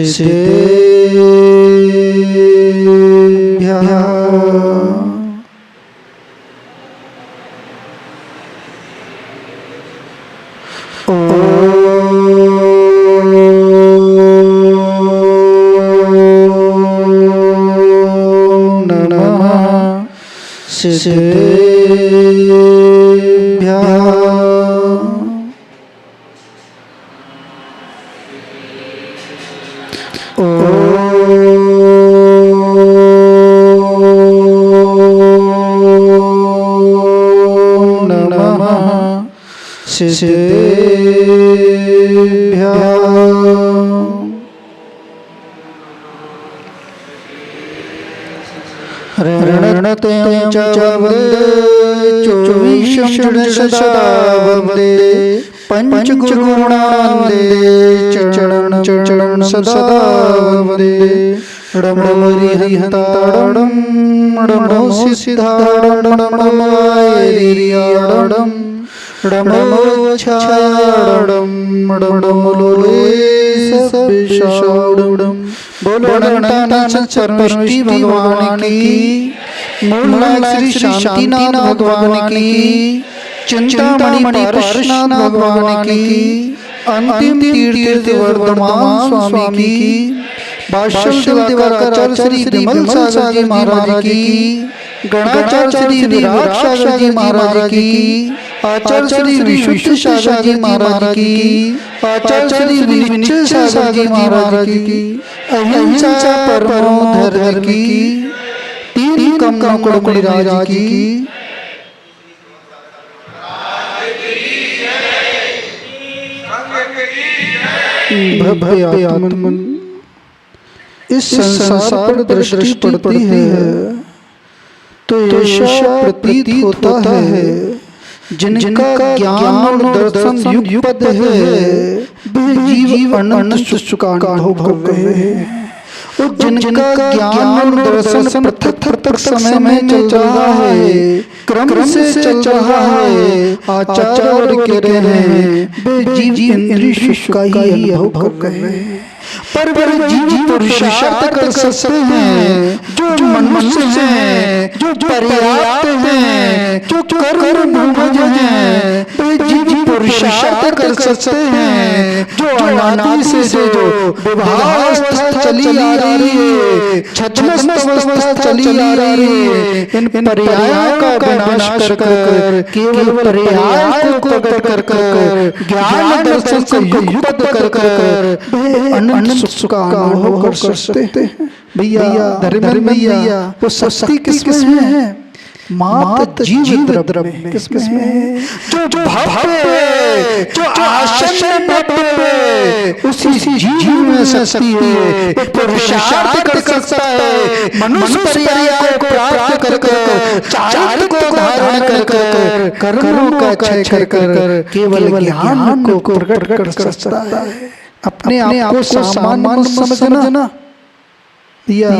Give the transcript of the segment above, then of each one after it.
सिद्धेभ्यः सिद्धेभ्यः सिद्धेभ्यः ऋणते च वन्दे चोवीशं सदा वन्दे पंचगुरुणावन्दे चरणं सदा वन्दे णमरिहन्ताडं नमो सिद्धाडं नमोऽयरियाडं नमोच्छायाडं नमोलोलेशविशाडं बोलो अनंतानंद परमेष्टि भगवान की, मूलनायक श्री शांतिनाथ भगवान की, चिंतामणि पारसनाथ भगवान की, अंतिम तीर्थ वर्धमान स्वामी की, भाष्यम दिवाकर श्री विमल सागर जी महाराज की, गणाचार्य श्री विराट सागर जी महाराज की, आचार्य श्री विशुद्ध सागर जी महाराज की, आचार्य श्री विनिश्चय सागर जी महाराज की, अहिंसा परमो धर्म की, तीन कमलों को राज की, भव्यात्मन इस संसार पर दृष्टि पड़ती है तो ऐसा प्रतीत होता है जिनका ज्ञान और दर्शन युक्त है वे जीव अनंत सुख का अनुभव कर रहे हैं, और जिनका ज्ञान और दर्शन पृथक समय में चल रहा है, क्रम से चल रहा है, आचार्य कह रहे हैं वे जीव इंद्रिय सुख का ही अनुभव कर रहे हैं। पर जीव पुरुषार्थ कर सकते हैं जो मनुष्य हैं, जो पर्याप्त हैं, जो कर्म भोज हैं, वे जीव पुरुषार्थ कर सकते हैं जो अनादि से जो विवाहावस्था चली आ रही है, छद्मस्त अवस्था चली आ रही है, इन पर्यायों का विनाश कर केवल पर्याय को प्रकट कर ज्ञान दर्शन से युक्त कर अनंत सुख का अनुभव कर सकते हैं। भैया धर्म भैया वो शक्ति किसमें है? मात जीव द्रव्य में, किसमें है? जो भव्य, जो आसन भव्य, उसी जीव में शक्ति है। पुरुषार्थ कर सकता है, मनुष्य पर्याय को प्राप्त कर चारित्र को धारण कर कर्मों का क्षय कर केवल ज्ञान को प्रकट कर सकता है। अपने आप को सामान्य समझना। या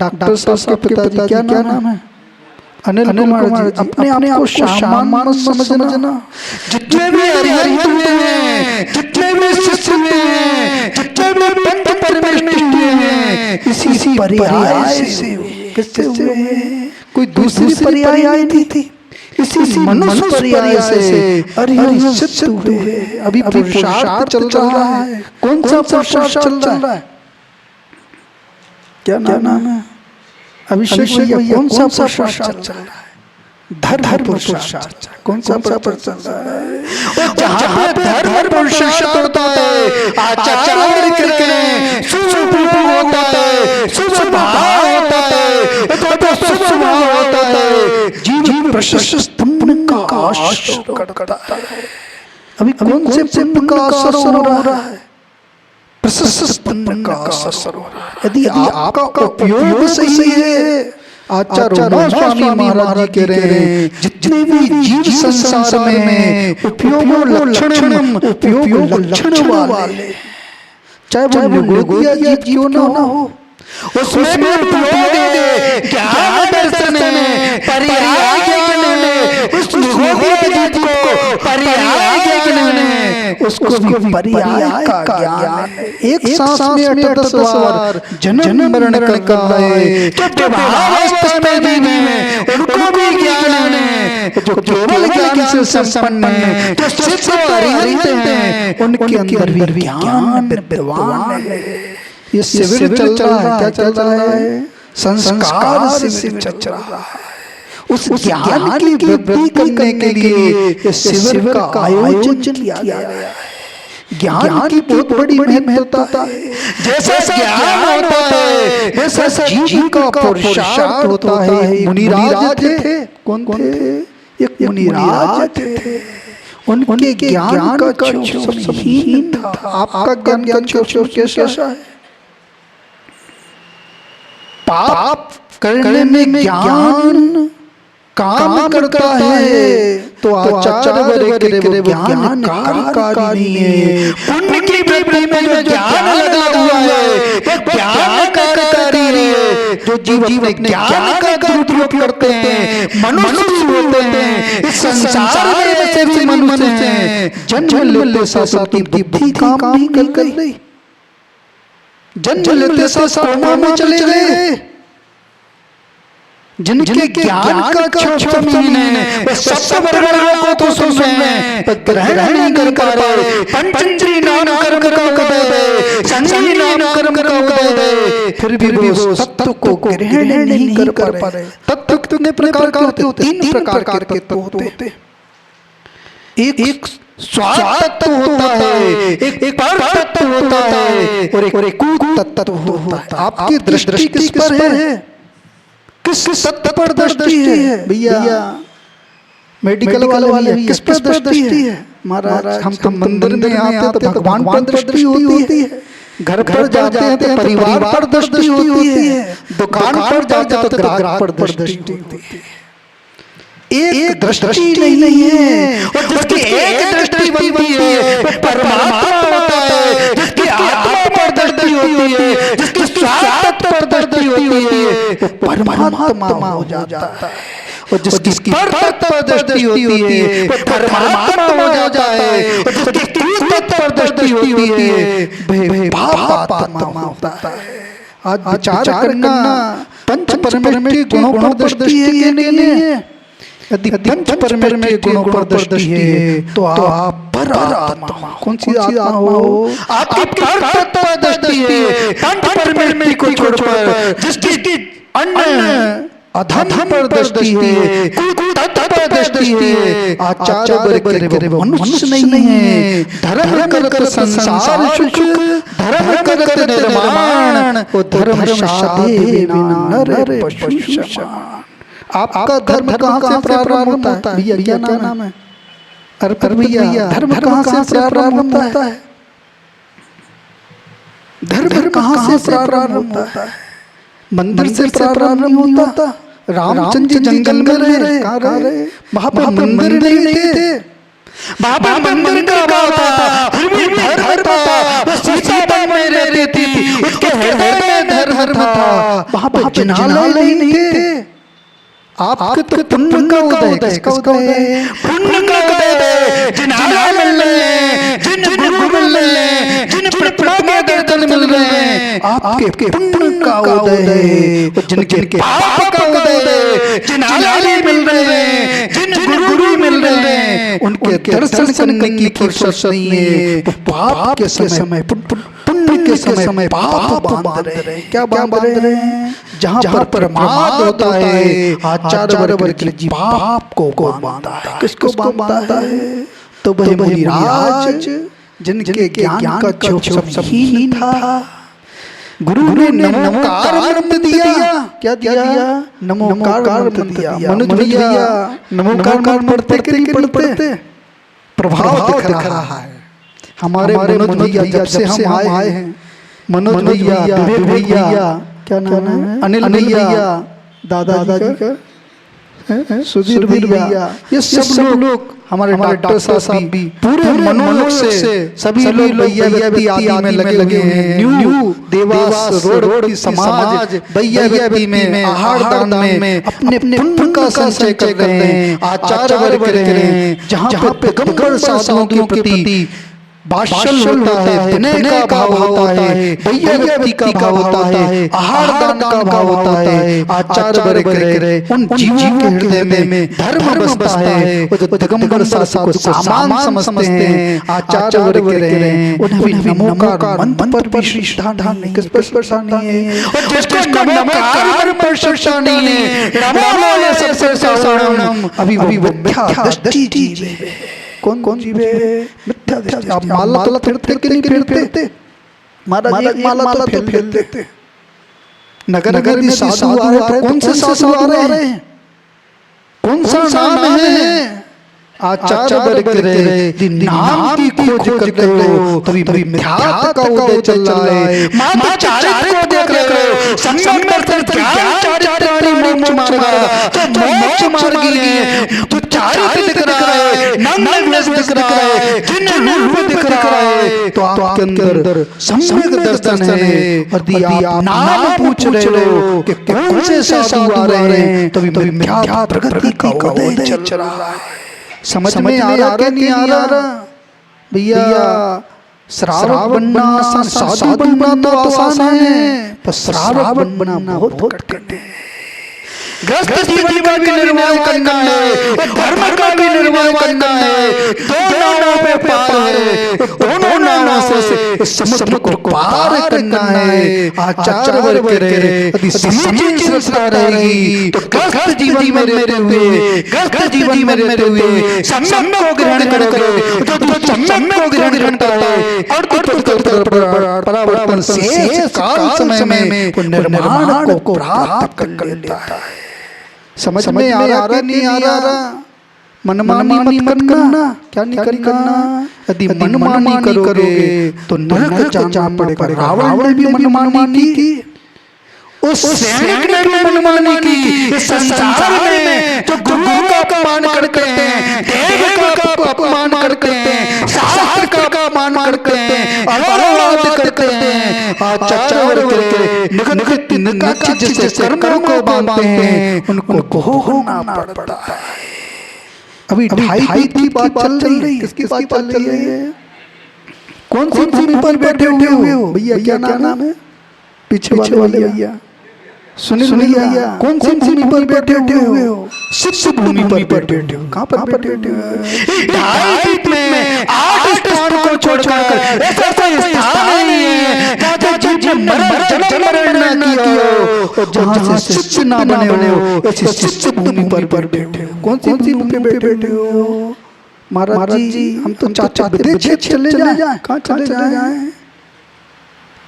डॉक्टर साहब के पिताजी क्या नाम है? अनिल कुमार जी। अपने आप को सामान्य समझना। जितने भी हरिहर हैं, जितने भी शिष्य हैं, जितने भी पंथ परमेष्टि हैं, इसी पर्याय से किससे हुए? कोई दूसरी पर्याय नहीं थी, इसी मनुष्य पर्याय से हरिहर सिद्ध हुए। अभी पुरुषार्थ चल रहा है। कौन सा पुरुषार्थ चल रहा है? क्या नाम है? अभिषेक भैया, कौन सा पुरुषार्थ चल रहा है? धर्म पुरुषार्थ। कौन सा पुरुषार्थ चल रहा है? और जहाँ पे धर्म पुरुषार्थ होता है, आचार्य कहते हैं शुभ होता है, शुभ भाव होता है, शुभ भाव होता है, जीव प्रशस्त स्तंभ का आश्रय करता है। अभी कौन से स्तंभ का असर हो रहा है? प्रशस्त स्तंभ का असर हो रहा है। यदि आपका उपयोग सही है, आचार्य स्वामी महाराज कह रहे हैं जितने भी जीव संसार में उपयोग लक्षण वाले, चाहे वो योगिया जीव क्यों ना हो, उसमें भी उपयोग है। ज्ञान दर्शन में पर्याय ज्ञान है, उस योगिया जीव को पर्याय ज्ञान है, उसको भी पर्याय का ज्ञान है। एक सांस में 8-10 बार जन्म मरण का है, तो व्यवहार में उनको भी ज्ञान है। जो केवल ज्ञान से संपन्न है, जो सिद्ध अरिहंत हैं, उनके अंदर भी ज्ञान विद्वान है। ये शिविर चल रहा है, क्या चल रहा है? संस्कार शिविर चल रहा है। उस ज्ञान की वृद्धि करने के लिए इस शिविर का आयोजन किया गया है। ज्ञान की बहुत बड़ी महत्वता है। जैसा ज्ञान होता है, वैसा जीव का पुरुषार्थ होता है। मुनिराज थे, कौन थे? एक मुनिराज थे, उनके ज्ञान का क्षोभ हीन था। आपका ज्ञान का क्षोभ कैसा है? पाप करने में ज्ञान काम करता है, तो आचार्य वर्ग ज्ञान कारकारी है। पुण्य की वृद्धि में जो ज्ञान लगा हुआ है, वो ज्ञान कारकारी है। जो जीव अपने ज्ञान का दुरुपयोग करते हैं, मनुष्य होते हैं। इस संसार में से भी मनुष्य हैं। जन्म लेते साथ की बुद्धि काम नहीं कर रही, जन्म लेते साथ कोमा में चले गए। जिनके ज्ञान का क्षोभ है, वो सप्त वर्गों को तो सुन रहे हैं, पर ग्रहण नहीं कर पा रहे। पंचेंद्रिय नाम कर्म का उदय है, संजीवी नाम कर्म का उदय है, फिर भी वो तत्व को ग्रहण नहीं कर पा रहे। तत्व कितने प्रकार के होते? 3 प्रकार के तत्व होते हैं। एक स्वाद तत्व होता है, एक पर तत्व होता है, और एक कूट तत्व होता है। आपकी दृष्टि किस पर है? किस तत्व पर दृष्टि है भैया? मेडिकल वाले किस पर दृष्टि है? महाराज हम मंदिर में आते तो भगवान पर दृष्टि होती है, घर पर जाते हैं तो परिवार पर दृष्टि होती है, दुकान पर जाते तो ग्राहक पर दृष्टि होती है। एक दृष्टि नहीं है, और जिसकी एक दृष्टि बनती है वो परमात्मा होता है। जिसकी आत्मा पर दृष्टि होती है, जिसकी स्वार्थ पर दृष्टि होती है, वो परमात्मा हो जाता है। और जिसकी तत्व पर दृष्टि होती है, वो परमात्मा हो जाता है। और जिसकी तत्व पर दृष्टि होती है, भावात्मा होता है। आज विचार करना, पंच परमेश्वर के गुणों पर दृष्टि है कि नहीं है? यदि पंच परमेश्वर के गुणों पर दृष्टि है, तो आप पर आत्मा, कौन सी आत्मा हो? आपकी पर तत्व पर दृष्टि है, पंच परमेश्वर को छोड़कर। जिसकी अन्य अधम पर दृष्टि है, तत्व पर दृष्टि है। आचार्य वर्ग मनुष्य नहीं है। धर्म करत संसार सुख, धर्म करत निर्माण, धर्म साधे बिना नर पशु समान। आपका धर्म कहाँ से प्रारंभ होता है? भैया क्या नाम है? अरे भैया, धर्म कहाँ से प्रारंभ होता है? धर्म कहाँ से प्रारंभ होता है? मंदिर से प्रारंभ नहीं होता। रामचंद्र जी जंगल में रहे, कहाँ रहे? वहां पे मंदिर नहीं थे, वहां पे मंदिर का अभाव था, फिर भी धर्म था। वो सीता में रहती थी, उसके हृदय में धर्म था। वहां पे जिनालय नहीं थे। आपके तो पुण्य का उदय, किसका उदय? पुण्य का उदय। जिन आलम मिल रहे हैं, जिन गुरु मिल रहे हैं, जिन प्रतिमा दर्शन मिल रहे हैं, आपके पुण्य का उदय है। जिनके पाप का उदय है, जिन आलम मिल रहे हैं, जिन गुरु मिल रहे हैं, उनके दर्शन करने की फुर्सत नहीं है। पाप के समय, पुण्य के समय पाप बांध रहे हैं। क्या बांध रहे हैं? जहाँ पर प्रमाद होता है, आचार्य वर्ग जी पाप को बांधता है। किसको बांधता है? तो वह मुनिराज, जिनके ज्ञान का क्षोभ हीन था। गुरु ने नमोकार मंत्र दिया। क्या दिया? नमोकार मंत्र दिया। मनोज भैया नमोकार पढ़ते कि नहीं पढ़ते? प्रभाव दिख रहा है। हमारे मनोज भैया जब से हम आए हैं, मनोज भैया, विवेक भैया, क्या नाम है? अनिल भैया, दादाजी का सुधीर भैया, ये सब लोग, हमारे डॉक्टर साहब भी पूरे मनोयोग से सभी लोग भैया आदि में लगे हैं। न्यू देवास रोड की समाज भैया में, आहार दान में अपने पुण्य का संचय कर रहे हैं। आचार्य वर्ग रहे हैं, जहाँ पे पैगंबर साधुओं के प्रति बादशाह होता है, विनय का भाव होता है, भैया व्यक्ति का भाव होता है, आहार दान का भाव होता है, आचार वर्ग करे उन जीवों के हृदय में धर्म बसता है। वो जो दिगंबर साधु को सामान समझते हैं, आचार वर्ग करे उन्हें भी नमोकार मंत्र पर श्रद्धा नहीं, किस पर श्रद्धा नहीं है, और जिसको नमोकार पर श्रद्धा नहीं है, नमो वाले सबसे सारणम अभी वो मिथ्या दृष्टि जीव है। कौन जीव है? मिथ्या दृष्टि। आप माला तो फेरते कि नहीं फेरते? महाराज एक माला तो फेरते। नगर में साधु आ रहे हैं, कौन से साधु आ रहे हैं? कौन सा नाम है? आचार वर्ग करे नाम की खोज कर रहे हो, तभी मिथ्यात्व का उदय चल रहा है। मात्र चारित्र को देख रहे हो, सम्यक दर्शन ज्ञान चारित्राणि मोक्ष मार्गा, तो मोक्ष मार्गी है, तो चारित्र दिख रहा है, नग्न दिख रहा है, जिन रूप दिख रहा है, तो आपके अंदर सम्यक दर्शन है। यदि आप नाम पूछ रहे हो कि कौन से साधु आ रहे हैं, तभी मिथ्या प्रगति का उदय चल रहा है। समझ में आ रहा कि नहीं आ रहा? भैया श्रावक बनना आसान, साधु बनना तो आसान है, पर श्रावक बनना बहुत कठिन है। ग्रस्त जीवन का भी निर्वाह करना है, धर्म का भी निर्वाह करना है, दोनों नाव पे पार है, दोनों नावों से समुद्र को पार करना है। आचार वर्ग करे यदि समीचीन श्रद्धा रहेगी तो ग्रस्त जीवन में रहते हुए सम्यक को ग्रहण करोगे, जो सम्यक को ग्रहण करता है और परावर्तन शेष काल समय में निर्वाण को प्राप्त कर लेता है। समझ में आ रहा कि नहीं आ रहा? मनमानी मत करना। क्या नहीं करना? यदि मनमानी करोगे तो नरक जाना पड़ेगा। रावण ने भी मनमानी की, उस सैनिक ने भी मनमानी की। इस संसार में जो गुरु का अपमान करते हैं, देव का अपमान करते हैं, शास्त्र का अपमान करते हैं, अवरोध करते हैं, आचार वर्ग निकट जिससे कर्मों को बांधते हैं, उनको भोगना पड़ता है। अभी ढाई की बात चल रही है। किसकी बात चल रही है? कौन सी भूमि पर बैठे हुए हो भैया? क्या नाम है? पीछे वाले भैया सुनिए भैया, कौन सी भूमि पर बैठे हुए हो? सिद्ध भूमि पर बैठे हो। कहाँ पर बैठे हुए हो? ढाई फीट में 8 स्थान को छोड़कर ऐसा कोई स्थान नहीं है जहाँ जन्म मरण न किया हो, जहाँ से सिद्ध ना बने हो, ऐसी सिद्ध भूमि पर बैठे हो। कौन सी भूमि पे बैठे हो? महाराज जी हम तो चाहते विदेश चले जाएं। कहाँ चले जाएं?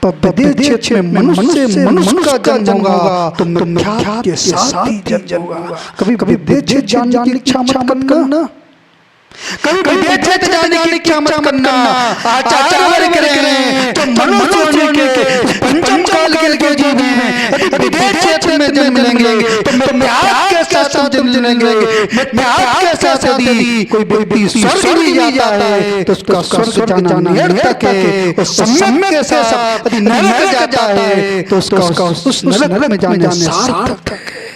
विदेश क्षेत्र में मनुष्य का जन्म होगा तो मिथ्या के साथ ही जन्म होगा। कभी विदेश क्षेत्र जाने की इच्छा मत करना। कभी विदेश क्षेत्र जाने की इच्छा मत करना। आचार वर्ग करे तो मनुष्य के पंचम काल के जीवन में विदेश क्षेत्र में जन्म लेंगे तो मिथ्या के साथ जन्म लेंगे। मिथ्या के साथ यदि कोई व्यक्ति स्वर्ग भी जाता है तो उसका स्वर्ग जाना निरर्थक है। सम्यक के साथ यदि नरक जाता है तो उसका उस नरक में जाना सार्थक है।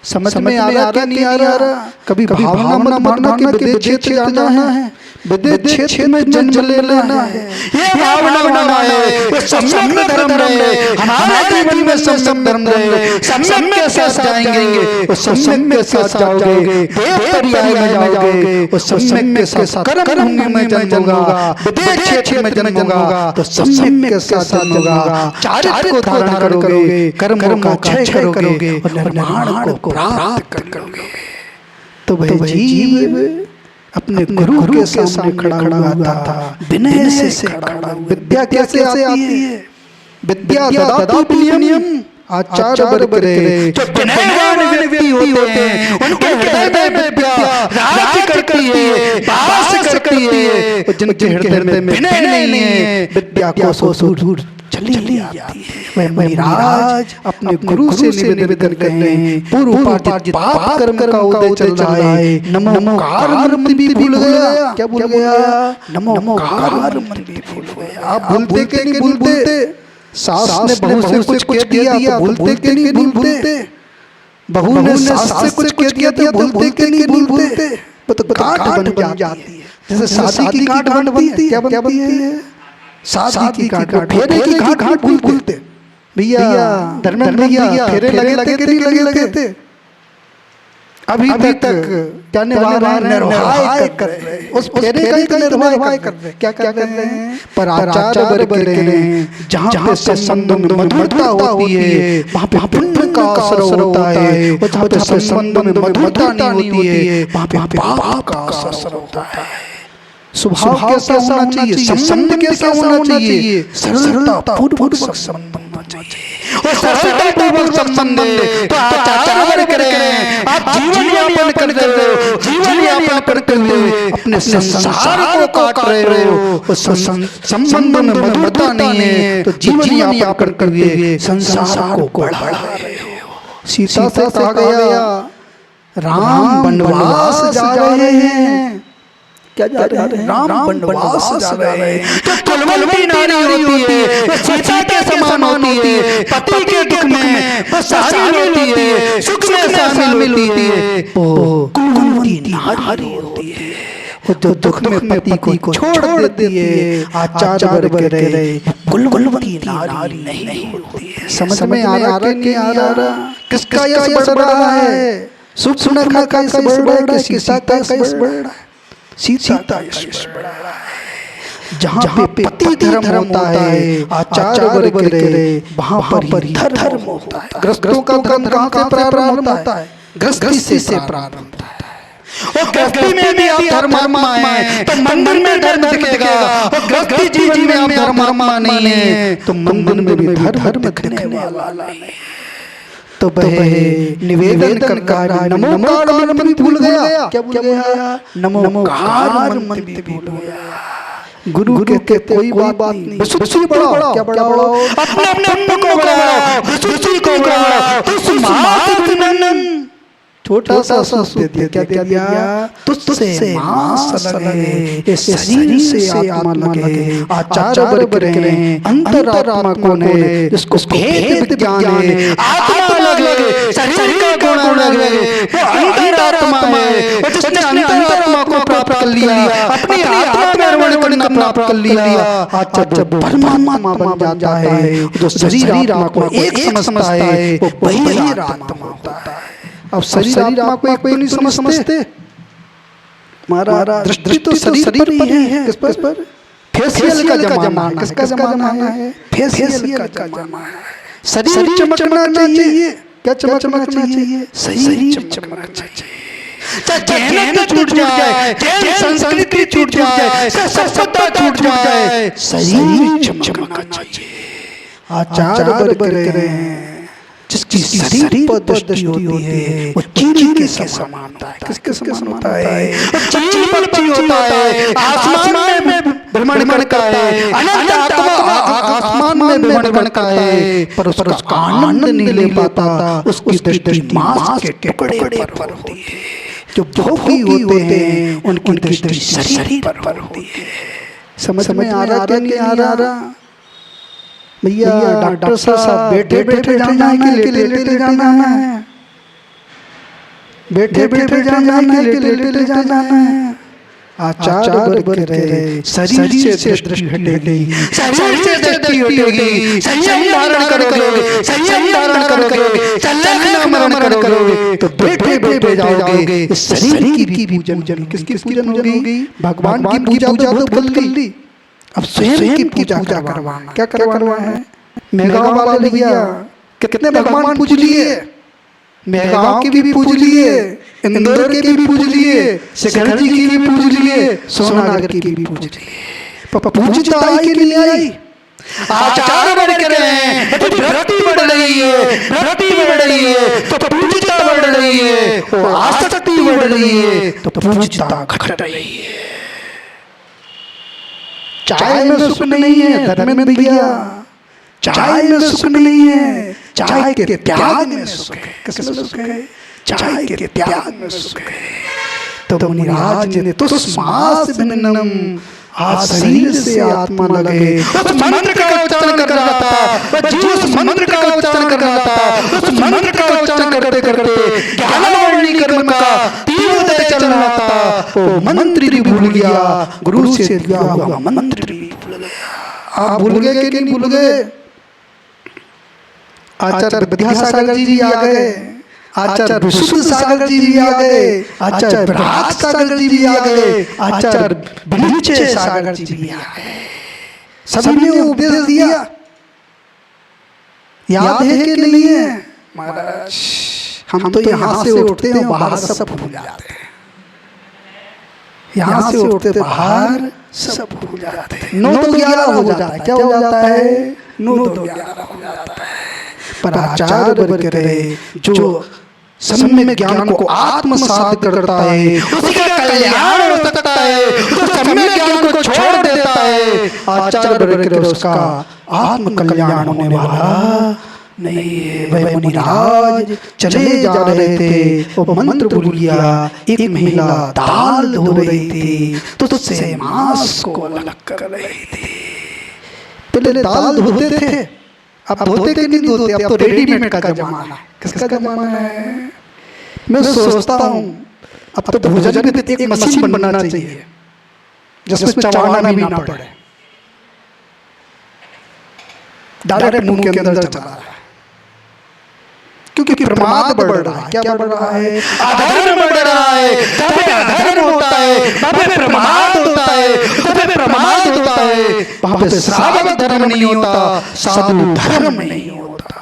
समझ में आ रहा कि नहीं आ रहा? कभी भावना मत मानना कि विदेश क्षेत्र जाना है, विदेश क्षेत्र में जन्म लेना है, ये भावना बनाना है। ये सम्यक धर्म रहे, हमारे जीवन में सम्यक धर्म रहे, सम्यक के साथ जाएंगे, उस सम्यक के साथ जाओगे, देव पर्याय में जाओगे, उस सम्यक के साथ कर्म भूमि में जन्म होगा, विदेश क्षेत्र में जन्म होगा तो सम्यक के साथ जन्म होगा। चारित्र को धारण करोगे, कर्म का क्षय करोगे और निर्वाण को प्राप्त करोगे। तो भाई जीव अपने गुरु के सामने खड़ा हुआ था, विनय से खड़ा। विद्या कैसे आती है? विद्या ददातु नियम। आचार वर्ग करे जो विनयवान व्यक्ति होते हैं उनके हृदय में विद्या राज करती है, वास करती है। जिनके हृदय में विनय नहीं है, विद्या को दूर चली जाती है। वह मुनिराज अपने गुरु से निवेदन करते हैं, पूर्व उपार्जित पाप कर्म का उदय चल रहा है। नमोकार मंत्र भी भूल गया। क्या भूल गया? नमोकार मंत्र भी भूल गया। आप भूलते के नहीं भूलते? सास ने बहू से कुछ कह दिया तो भूलते के नहीं भूलते? बहू ने सास से कुछ कह दिया तो भूलते के नहीं भूलते? तो गांठ बन जाती है। जैसे शादी की गांठ बनती है, क्या बनती है? शादी की गांठ, फेरे की गांठ भूलते भैया, धर्मेंद्र भैया फेरे लगे थे नहीं लगे थे? अभी तक क्या निर्वाह कर रहे हैं, उस फेरे का ही निर्वाह कर रहे हैं। क्या कर रहे हैं? पर आचार्य वर्ग कह रहे हैं जहाँ पे संबंध में मधुरता होती है वहाँ पे पुण्य का असर होता है, और जहाँ पे संबंध में मधुरता नहीं होती है वहाँ पे पाप का असर होता है। स्वभाव कैसा होना चाहिए, संबंध कैसा होना चाहिए? सरलता पूर्वक संबंध होना चाहिए। और सरलता पूर्वक संबंध तो आचार्य वर्ग कह रहे हैं आप जीवन यापन कर रहे हो, जीवन यापन करते हुए अपने संसार को काट रहे हो, उस संबंध में मधुरता नहीं है तो जीवन यापन करते हुए संसार को बढ़ा रहे हो। सीता से कहा गया राम वनवास जा रहे हैं, क्या जा रहे हैं? राम वनवास जा रहे हैं। तो कुलवंती नारी होती है, वो सीता के समान होती है, पति के दुख में वो शामिल होती है, सुख में शामिल होती है, वो कुलवंती नारी होती है। वो जो दुख में पति को छोड़ देती है, आचार्य वर्ग कह रहे कुलवंती नारी नहीं होती है। समझ में आ रहा कि नहीं आ रहा? किसका यश बढ़ रहा है? सुनखा का यश बढ़ रहा है कि सीता का यश बढ़ रहा है? सीता यश बढ़ा है। जहाँ पे पति धर्म होता है आचार्य वर्ग कह रहे वहाँ पर ही धर्म होता है। ग्रस्तों का धर्म कहाँ से प्रारंभ होता है? गृहस्थी से प्रारंभ होता है। और गृहस्थी में भी आप धर्म माने तो मंदिर में धर्म दिखेगा, और गृहस्थी जीवन में आप धर्म माने तो मंदिर में भी धर्म दिखने वाला नहीं। तो निवेदन करता है नमोकार मंत्र भूल गया, क्या भूल गया? नमोकार मंत्र भूल गया। गुरु कहते कोई बात नहीं, विशुद्धि बढ़ाओ, क्या बढ़ाओ? अपने पुण्य को बढ़ाओ, विशुद्धि को बढ़ाओ। तो मात छोटा सा दे दिया, क्या दे दिया? तुझसे मांस लगे, इस शरीर से आत्मा लगे। आचार्य वर्ग कह रहे हैं अंतरात्मा कौन है? इसको भेद विज्ञान है। आत्मा लगे, शरीर का गुण लगे, वो अंतरात्मा है। और जिसने अंतरात्मा को प्राप्त कर लिया, अपनी आत्मा निर्वाण प्राप्त कर लिया, आज जब परमात्मा बन जाता है, जो शरीर आत्मा को एक समझता है वो वही आत्मा होता है। अब शरीर आत्मा को एक नहीं समझते। हमारा दृष्टि तो शरीर पर ही है। किस पर? फेशियल का जमाना। किसका जमाना है? फेशियल का जमाना है। शरीर चमकना चाहिए। क्या चमकना चाहिए? शरीर चमकना चाहिए। जैन छूट जाए, जैन संस्कृति छूट जाए, सभ्यता छूट जाए, शरीर चमकना चाहिए। आचार्य वर्ग कह रहे हैं जिसकी शरीर पर दृष्टि होती है वो चील के समान होता है। किसके समान होता है? चील पक्षी होता है, आसमान में भ्रमण करता है, अनंत आत्मा आसमान में भ्रमण करता है, पर उसका आनंद नहीं ले पाता। उसकी दृष्टि मांस के टुकड़े पर होती है। जो भोगी होते हैं उनकी दृष्टि शरीर पर होती है। समझ में आ रहा क्या नहीं आ रहा? भैया डॉक्टर साहब बैठे बैठे जाना है कि लेटे लेटे जाना है? बैठे बैठे जाना है कि लेटे लेटे जाना है? आचार्य वर्ग कह रहे शरीर से दृष्टि हटेगी, शरीर से दृष्टि हटेगी, संयम धारण करोगे, संयम धारण करोगे, संलग्न करोगे तो बैठे बैठे जाओगे। इस शरीर की पूजन, किसकी पूजन होगी? भगवान की पूजा तो भूल गई, अब स्वयं की पूजा करवाना। क्या करवाना है? मेघाव वाले भैया कितने भगवान पूज लिए? मेघाव की भी पूज लिए, इंदौर के भी पूज लिए, शिखर जी की भी पूज लिए, सोनागर की भी पूज लिए। पूजता आई कि नहीं आई? आचार्य वर्ग कह रहे हैं तो भक्ति बढ़ रही है, भक्ति बढ़ रही है तो पूजता बढ़ रही है, और आसक्ति बढ़ रही है तो पूजता घट रही है। चाय में सुख नहीं है धर्मेंद्र भैया, चाय में सुख नहीं है, चाय के त्याग में सुख है। किसमें सुख है? चाय के त्याग में सुख है। तो मुनिराज ने तो श्वास भिन्नम, आज शरीर से आत्मा लगे। उस मंत्र का उच्चारण कर रहा था, जीव उस मंत्र का उच्चारण कर रहा था, उस मंत्र का उच्चारण करते करते ज्ञानवाणी कर्म का तीव्र चल रहा था। वो मंत्र भी भूल गया, गुरु से दिया हुआ मंत्र भी भूल गया। आप भूल गए कि नहीं भूल गए? आचार्य विद्यासागर जी भी आ गए, आचार्य विशुद्ध सागर जी भी आ गए, आचार्य प्रभात सागर जी भी आ गए, आचार्य विनिचय सागर जी भी आ गए। सभी ने उपदेश दिया। याद है कि नहीं है महाराज? हम तो यहाँ से उठते हैं बाहर सब भूल जाते हैं। यहाँ से उठते बाहर सब भूल जाते हैं। 9 तो 11 हो जाता है। क्या हो जाता है? 9 तो 11 हो जाता है। पर आचार्य वर्ग रहे जो सम्यक ज्ञान को आत्मसात करता है, उसका कल्याण हो सकता है, जो सम्यक ज्ञान को छोड़ देता है, आचार्य वर्ग उसका आत्म कल्याण होने वाला नहीं है। वह मुनिराज चले जा रहे थे, वो मंत्र भूल गया। एक महिला दाल धो रही थी तो उससे मांस को अलग कर रही थी। पहले दाल धोते थे, अब धोते कि नहीं धोते? अब तो रेडीमेड का जमाना। किसका जमाना है? मैं सोचता हूँ अब तो भोजन में एक मशीन बनना चाहिए जिसमें चबाना भी ना पड़े, डायरेक्ट मुंह के अंदर चला रहा है। क्योंकि प्रमाद बढ़ रहा है। क्या बढ़ रहा है? अधर्म बढ़ रहा है। जब अधर्म होता है वहाँ पे प्रमाद होता है, जब प्रमाद होता है वहाँ पे श्रावक धर्म नहीं होता, साधु धर्म नहीं होता।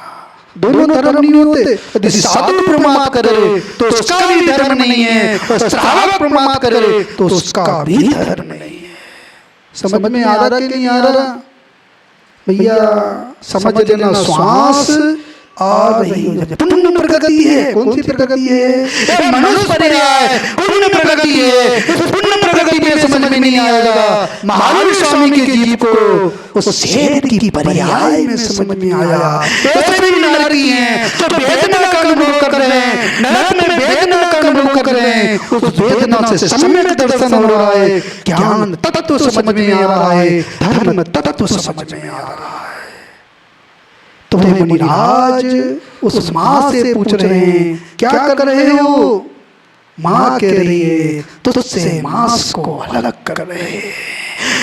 दोनों धर्म नहीं होते। यदि साधु प्रमाद करे तो उसका भी धर्म नहीं है, और श्रावक प्रमाद करे तो उसका भी धर्म नहीं है। समझ में आ रहा कि नहीं आ रहा भैया? समझ लेना। श्वास आ रही है, पुण्य प्रगति है। कौन सी प्रगति है? मनुष्य पर्याय पुण्य प्रगति है। इस पुण्य प्रगति में समझ में नहीं आएगा। महावीर स्वामी के जीव को उस शेर की पर्याय में समझ में आया। ऐसे भी नारी हैं जो वेदना का अनुभव कर रहे हैं, नरक में वेदना का अनुभव कर रहे हैं। उस वेदना से सम्यक दर्शन हो रहा है, ज्ञान तत्व समझ में आ रहा है, धर्म तत्व समझ में आ रहा है। तो वे मुनिराज उस माँ से पूछ रहे हैं, क्या कर रहे हो? माँ कह रही है तो तुझसे मांस को अलग कर रहे हैं।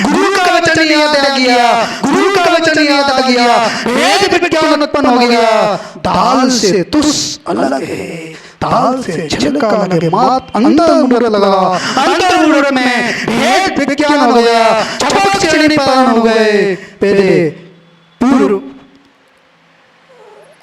गुरु का वचन याद आ गया, गुरु का वचन याद आ गया, वेद विज्ञान उत्पन्न हो गया। दाल से तुस अलग है, दाल से छिलका अलग है। मात अंतर्मुहूर्त लगा, अंतर्मुहूर्त में वेद विज्ञान हो गया, छपक श्रेणी पारण हो गए। पहले पूर्व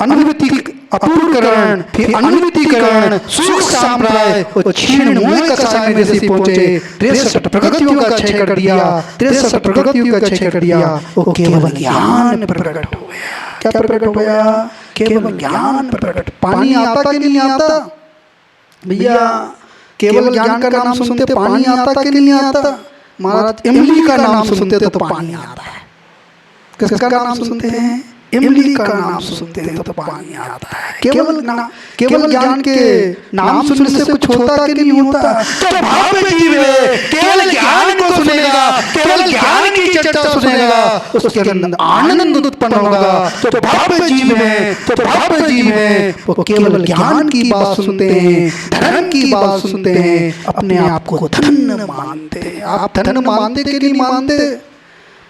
अनुभूति अपूर्वकरण, फिर अनुभूतिकरण, सुख संप्राय और क्षीण मोह कसाय में जैसे पहुंचे। 63 प्रगतियों का क्षय कर दिया, 63 प्रगतियों का क्षय कर दिया। वो केवल ज्ञान प्रकट हो गया। क्या प्रकट हो गया? केवल ज्ञान प्रकट। पानी आता कि नहीं आता भैया? केवल ज्ञान का नाम सुनते पानी आता कि नहीं आता? महाराज इमली का नाम सुनते तो पानी आता है। किसका नाम सुनते हैं? इमली का नाम सुनते हैं तो पानी आता है। केवल ज्ञान के नाम सुनने से कुछ होता कि नहीं होता? तो भव्य जीव है, केवल ज्ञान को सुनेगा, केवल ज्ञान की चर्चा सुनेगा, उसके अंदर आनंद उत्पन्न होगा। तो भव्य जीव है, तो भव्य जीव है, वो केवल ज्ञान की बात सुनते हैं, धर्म की बात सुनते हैं, अपने आप को धन्य मानते हैं। आप धन्य मानते कि नहीं मानते?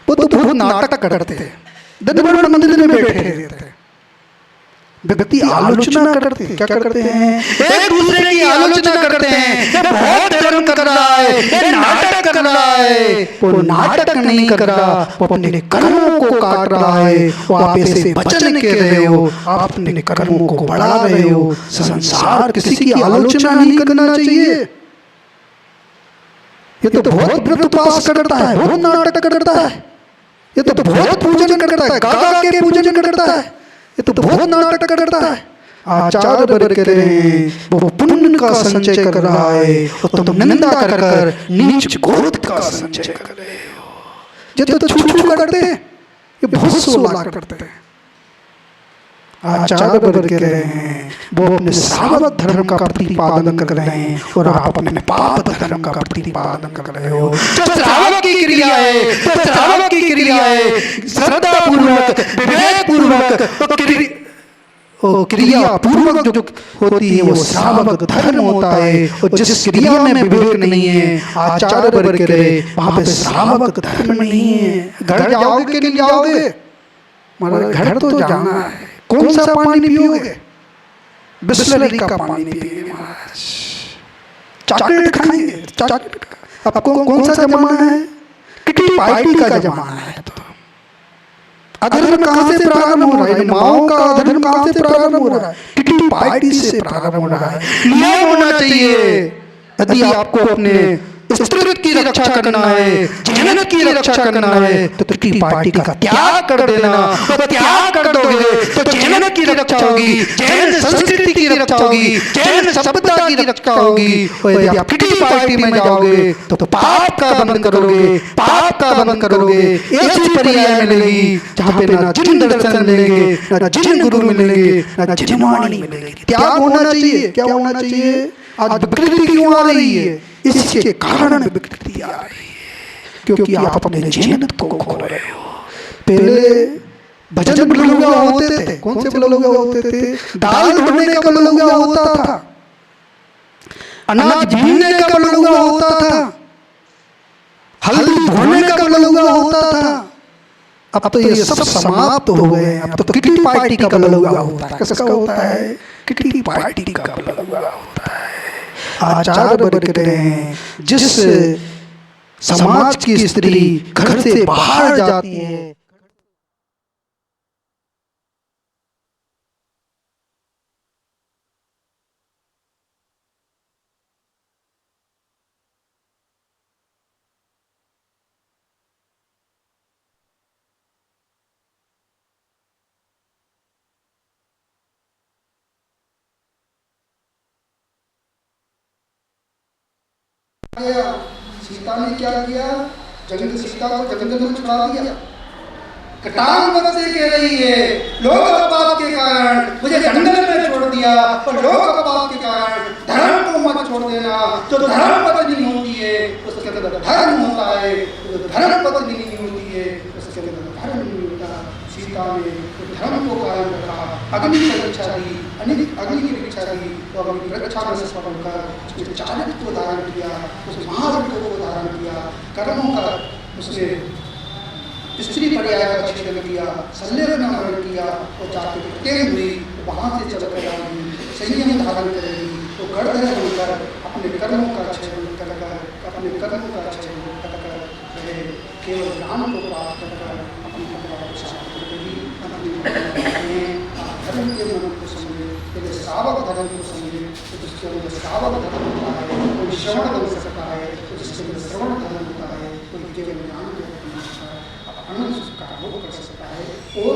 वो तो बहुत नाटक करते हैं, दिन भर मंदिर में बैठे रहते हैं, व्यक्ति आलोचना करते हैं। क्या करते हैं? एक दूसरे की आलोचना करते हैं। ये बहुत धर्म कर रहा है, ये नाटक कर रहा है। वो नाटक नहीं कर रहा, वो अपने कर्मों को काट रहा है। वो आप ऐसे वचन कह रहे हो, आप अपने कर्मों को बढ़ा रहे हो। संसार किसी की आलोचना नहीं करना चाहिए। ये तो बहुत व्रत उपवास करता है, बहुत नाटक करता है, ये तो बहुत पूजन करता है, गा के पूजन करता है, ये तो बहुत नाटक करता है। आचार्य वर्ग कह रहे हैं वो पुण्य का संचय कर रहा है, और तुम निंदा कर कर नीच गोद का संचय कर रहे हो। ये तो छू करते हैं, ये बहुत सोला करते हैं। आचार्य वर्ग कह रहे हैं वो अपने श्रावक धर्म का प्रतिपादन कर रहे हैं, और आप अपने पाप धर्म का प्रतिपादन कर रहे हो। जो श्रावक की क्रिया है, तो श्रावक की क्रिया है, श्रद्धा पूर्वक, विवेक पूर्वक वो क्रिया पूर्वक जो होती है वो श्रावक धर्म होता है। और जिस क्रिया में विवेक नहीं है, आचार वर्ग करे, वहां पे श्रावक धर्म नहीं है। घर जाओगे कि नहीं जाओगे? महाराज घर तो जाना है। कौन सा पानी पियोगे? बिस्लरी का पानी पिएंगे महाराज। चॉकलेट खाएंगे, चॉकलेट। अब कौन सा जमाना है? किटी पार्टी का जमाना है। तो अधर्म कहाँ से प्रारंभ हो रहा है? माओ का अधर्म कहाँ से प्रारंभ हो रहा है? किटी पार्टी से प्रारंभ हो रहा है। नियम होना चाहिए। यदि आपको अपने अस्तित्व की रक्षा करना है, जन्नत की रक्षा करना है, तो किटी पार्टी का त्याग कर देना। और त्याग कर दोगे तो जन्नत की रक्षा होगी, जैन संस्कृति की रक्षा होगी, जैन सभ्यता की रक्षा होगी। और यदि आप किटी पार्टी में जाओगे तो पाप का बंधन करोगे, पाप का बंधन करोगे। ऐसी पर्याय मिलेगी जहाँ पे ना जिन दर्शन मिलेंगे, ना जिन गुरु मिलेंगे, ना जिनवाणी मिलेगी। त्याग होना चाहिए। क्या होना चाहिए? आज विकृति क्यों आ रही है? इसके कारण विकृति आ रही है क्योंकि आप अपने जन्नत को खो रहे हो। पहले भजन बलुआ होते थे। कौन से बलुआ होते थे? दाल धोने का बलुआ होता था, अनाज भीगने का बलुआ होता था, हल्दी धोने का बलुआ होता था। अब तो ये सब समाप्त हो गए हैं। अब तो किटी पार्टी का बलुआ होता है। किसका होता है? किटी पार्टी का बलुआ होता है। आचार वर्ग करें। जिस समाज की स्त्री घर से बाहर जाती है, सीता ने क्या किया? सीता को जंगल में छुड़ा दिया। कटान वक्त से कह रही है, लोक अपवाद के कारण मुझे जंगल में छोड़ दिया। और लोक अपवाद के कारण धर्म को मत छोड़ देना। जो धर्म पत्नी होती है उसके अंदर धर्म होता है, जो धर्म पत्नी नहीं होती है उसके अंदर धर्म नहीं होता। सीता ने धर्म को कायम रखा, अग्नि की रक्षा की, अग्नि की रक्षा की। तो अग्नि की रक्षा में सफल कर उसने चाणक्य को धारण किया, उस महावीर को धारण किया, कर्मों का उसने स्त्री पर्याय का छेदन किया, संलेख का हरण किया। और जाके प्रत्येक हुई वहां से चल कर आएगी, संयम धारण करेगी। तो गढ़ बनकर अपने कर्मों का छेदन कर, अपने कर्मों का छेदन कर केवल ज्ञान को प्राप्त कर अपनी परिवार को शांत करेगी। धर्म के मन को समझे, पहले श्रावक धर्म को समझे। तो जिसके अंदर श्रावक धर्म होता है कोई श्रवण बन सकता है, तो जिसके अंदर श्रवण धर्म होता है कोई केवल ज्ञान को अनंत का भोग कर सकता है। और